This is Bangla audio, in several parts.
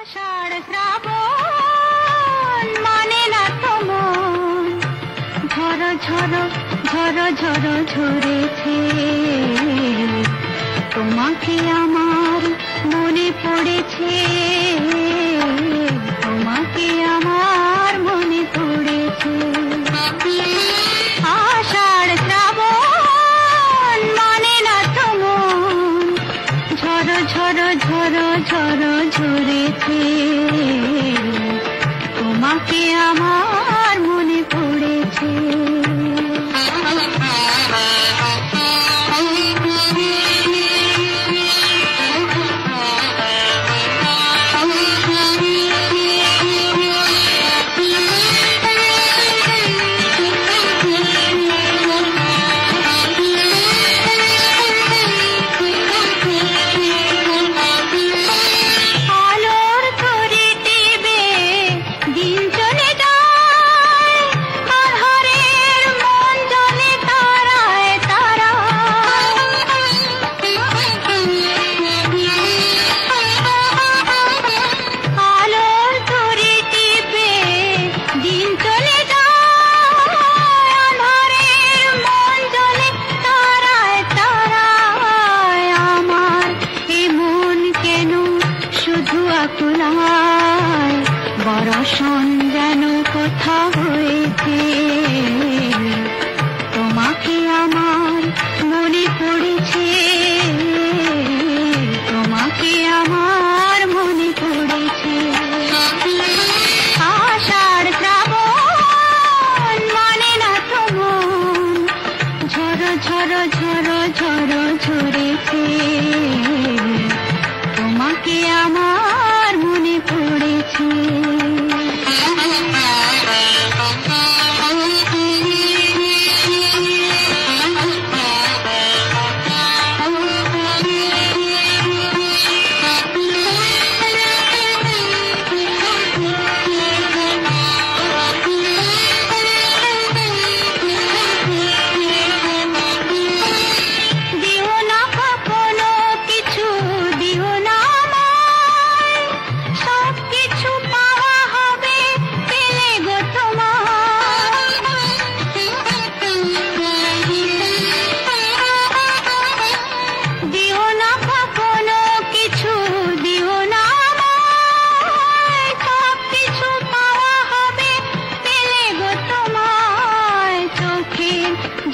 আষাঢ় শ্রাবণ মানে না তো মন, ঝড় ঝড় ঝড় ঝড় ঝরেছে, তোমাকে আমার মনে পড়েছে, তোমাকে আমার মনে পড়েছে। আষাঢ় শ্রাবণ মানে না তো মন, ঝড় ঝড় ঝড় ঝড় ঝরেছে, তোমাকে আমার মনে পড়েছে। বরষণ যেন কোথা হয়েছে, তোমাকে আমার মনে পড়েছে, তোমাকে আমার মনে পড়েছে। আষাঢ় শ্রাবণ মানে না তো মন, ঝড় ঝড় ঝড় ঝড় ঝরেছে, তোমাকে আমার মনে পড়েছে।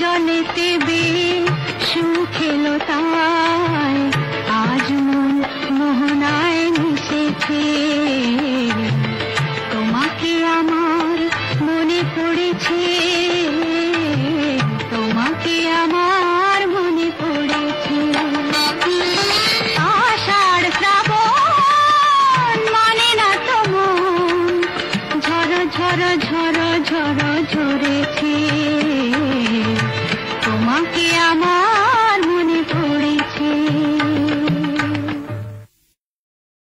জলেতে সুখ এলো তাই আজ মন মোহনায় মিশেছে।